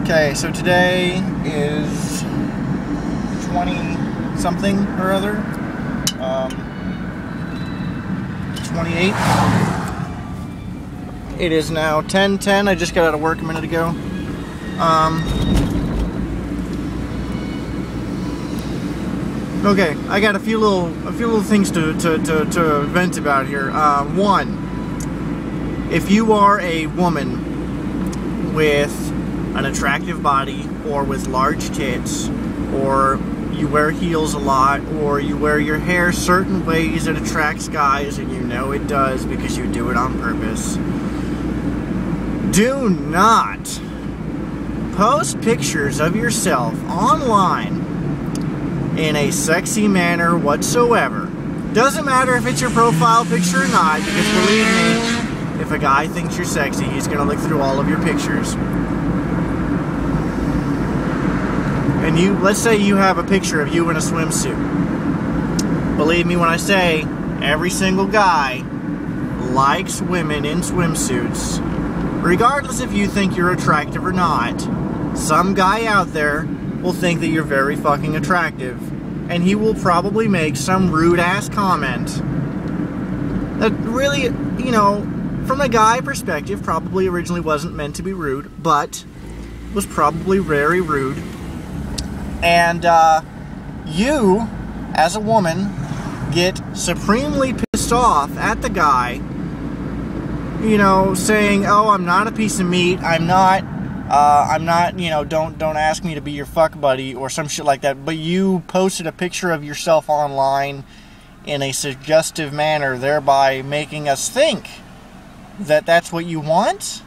Okay, so today is 20-something or other. 28. It is now 10:10. I just got out of work a minute ago. Okay, I got a few little things to vent about here. One, if you are a woman with an attractive body, or with large tits, or you wear heels a lot, or you wear your hair certain ways that attracts guys, and you know it does because you do it on purpose, do not post pictures of yourself online in a sexy manner whatsoever. Doesn't matter if it's your profile picture or not, because believe me, if a guy thinks you're sexy, he's gonna look through all of your pictures. And let's say you have a picture of you in a swimsuit. Believe me when I say, every single guy likes women in swimsuits. Regardless if you think you're attractive or not, some guy out there will think that you're very fucking attractive. And he will probably make some rude-ass comment that really, you know, from a guy perspective, probably originally wasn't meant to be rude, but was probably very rude. And you, as a woman, get supremely pissed off at the guy, you know, saying, oh, I'm not a piece of meat, I'm not, you know, don't ask me to be your fuck buddy, or some shit like that, but you posted a picture of yourself online in a suggestive manner, thereby making us think that that's what you want?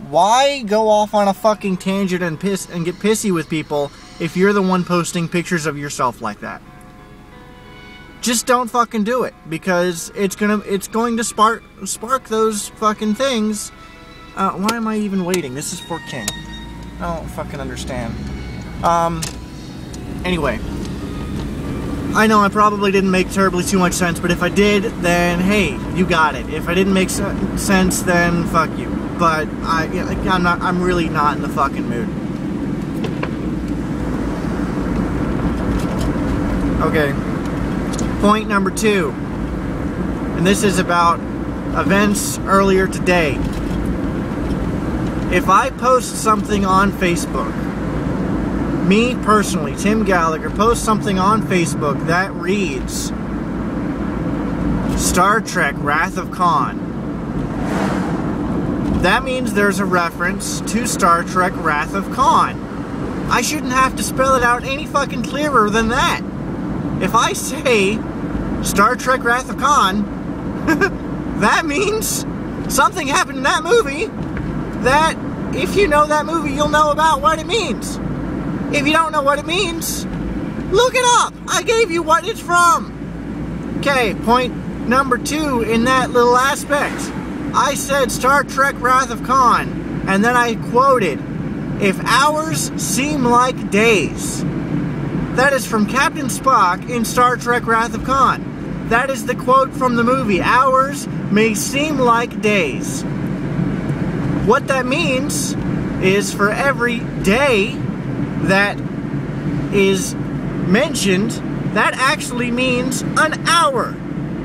Why go off on a fucking tangent and get pissy with people if you're the one posting pictures of yourself like that? Just don't fucking do it, because it's going to spark those fucking things. Why am I even waiting? This is for King. I don't fucking understand. Anyway, I know I probably didn't make terribly too much sense, but if I did, then hey, you got it. If I didn't make sense, then fuck you. But I'm really not in the fucking mood. Okay, point number 2, and this is about events earlier today. If I post something on Facebook, me personally, Tim Gallagher, post something on Facebook that reads Star Trek Wrath of Khan, that means there's a reference to Star Trek Wrath of Khan. I shouldn't have to spell it out any fucking clearer than that. If I say Star Trek Wrath of Khan, that means something happened in that movie that, if you know that movie, you'll know about what it means. If you don't know what it means, look it up. I gave you what it's from. Okay, point number 2 in that little aspect. I said Star Trek Wrath of Khan, and then I quoted, "If hours seem like days." That is from Captain Spock in Star Trek Wrath of Khan. That is the quote from the movie. Hours may seem like days. What that means is for every day that is mentioned, that actually means an hour.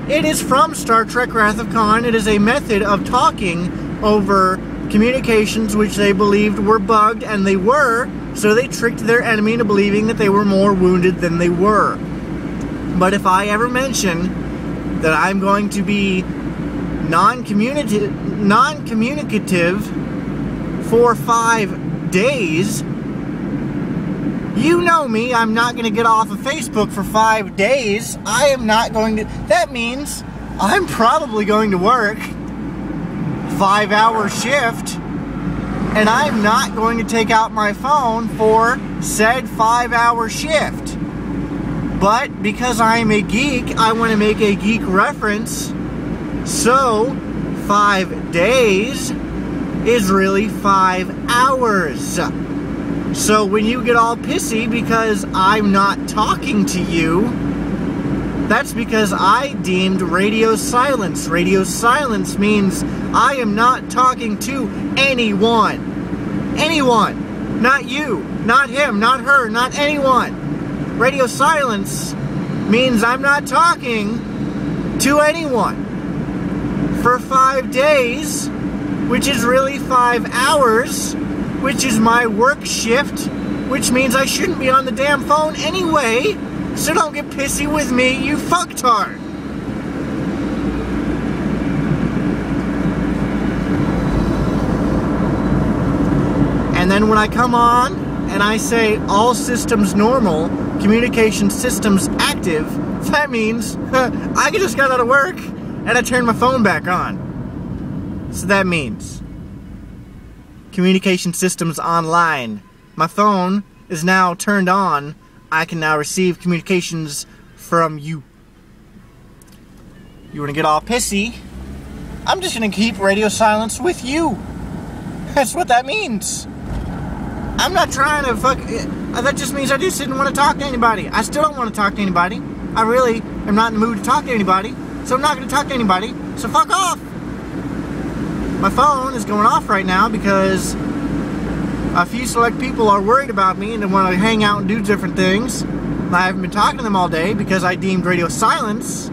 It is from Star Trek Wrath of Khan. It is a method of talking over communications which they believed were bugged, and they were, so they tricked their enemy into believing that they were more wounded than they were. But if I ever mention that I'm going to be non-communicative for 5 days, you know me, I'm not going to get off of Facebook for 5 days. I am not going to. That means I'm probably going to work 5-hour shift, and I'm not going to take out my phone for said 5-hour shift. But because I'm a geek, I want to make a geek reference. So 5 days is really 5 hours. So when you get all pissy because I'm not talking to you, that's because I deemed radio silence. Radio silence means I am not talking to anyone. Anyone. Not you, not him, not her, not anyone. Radio silence means I'm not talking to anyone for 5 days, which is really 5 hours, which is my work shift, which means I shouldn't be on the damn phone anyway, so don't get pissy with me, you fucktard. And then when I come on and I say all systems normal, communication systems active, that means I just got out of work and I turned my phone back on. So that means communication systems online. My phone is now turned on. I can now receive communications from you. You want to get all pissy? I'm just going to keep radio silence with you. That's what that means. I'm not trying to fuck... That just means I just didn't want to talk to anybody. I still don't want to talk to anybody. I really am not in the mood to talk to anybody. So I'm not going to talk to anybody. So fuck off. My phone is going off right now because a few select people are worried about me and they want to hang out and do different things. I haven't been talking to them all day because I deemed radio silence.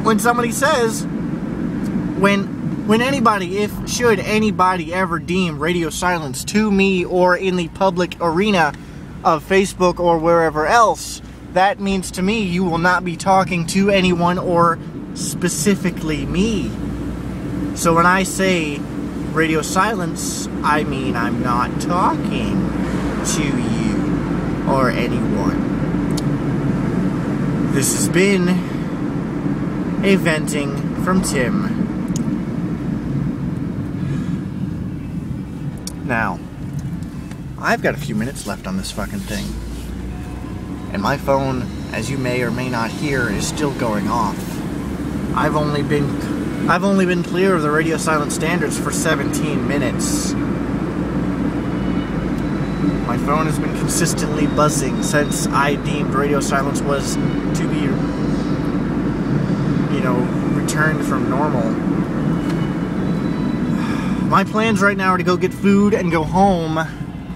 When somebody says... When anybody, should anybody ever deem radio silence to me or in the public arena of Facebook or wherever else, that means to me you will not be talking to anyone or specifically me. So when I say radio silence, I mean I'm not talking to you or anyone. This has been a venting from Tim. Now, I've got a few minutes left on this fucking thing. And my phone, as you may or may not hear, is still going off. I've only been clear of the radio silence standards for 17 minutes. My phone has been consistently buzzing since I deemed radio silence was to be, returned from normal. My plans right now are to go get food and go home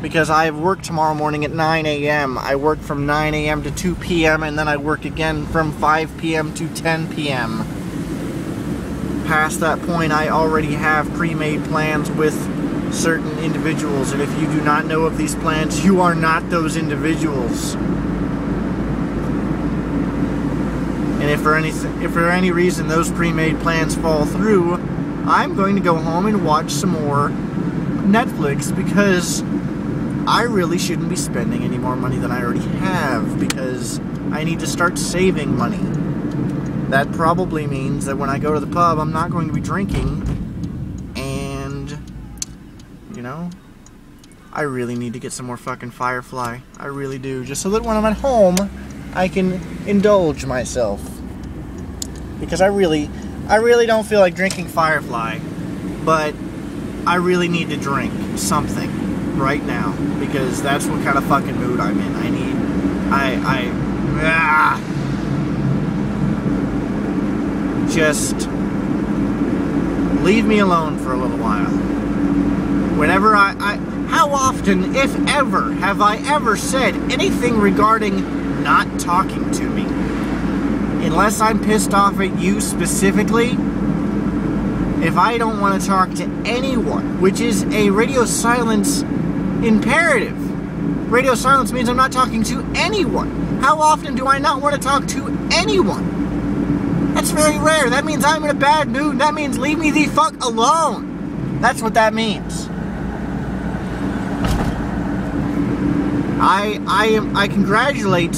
because I have work tomorrow morning at 9 a.m. I work from 9 a.m. to 2 p.m. and then I work again from 5 p.m. to 10 p.m. Past that point, I already have pre-made plans with certain individuals, and if you do not know of these plans, you are not those individuals. And if for any reason those pre-made plans fall through, I'm going to go home and watch some more Netflix because I really shouldn't be spending any more money than I already have because I need to start saving money. That probably means that when I go to the pub, I'm not going to be drinking and, I really need to get some more fucking Firefly. I really do. Just so that when I'm at home, I can indulge myself. Because I really don't feel like drinking Firefly, but I really need to drink something right now because that's what kind of fucking mood I'm in. Just leave me alone for a little while. Whenever how often, if ever, have I ever said anything regarding not talking to me? Unless I'm pissed off at you specifically, if I don't want to talk to anyone, which is a radio silence imperative. Radio silence means I'm not talking to anyone. How often do I not want to talk to anyone? That's very rare. That means I'm in a bad mood. That means leave me the fuck alone. That's what that means. I congratulate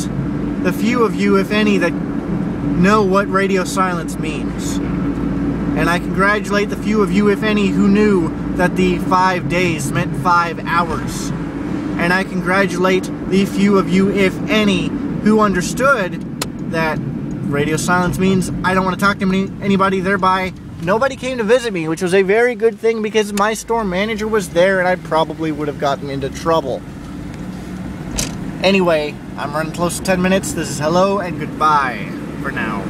the few of you, if any, that know what radio silence means. And I congratulate the few of you, if any, who knew that the 5 days meant 5 hours. And I congratulate the few of you, if any, who understood that radio silence means I don't want to talk to anybody, thereby nobody came to visit me, which was a very good thing because my store manager was there and I probably would have gotten into trouble. Anyway, I'm running close to 10 minutes. This is hello and goodbye for now.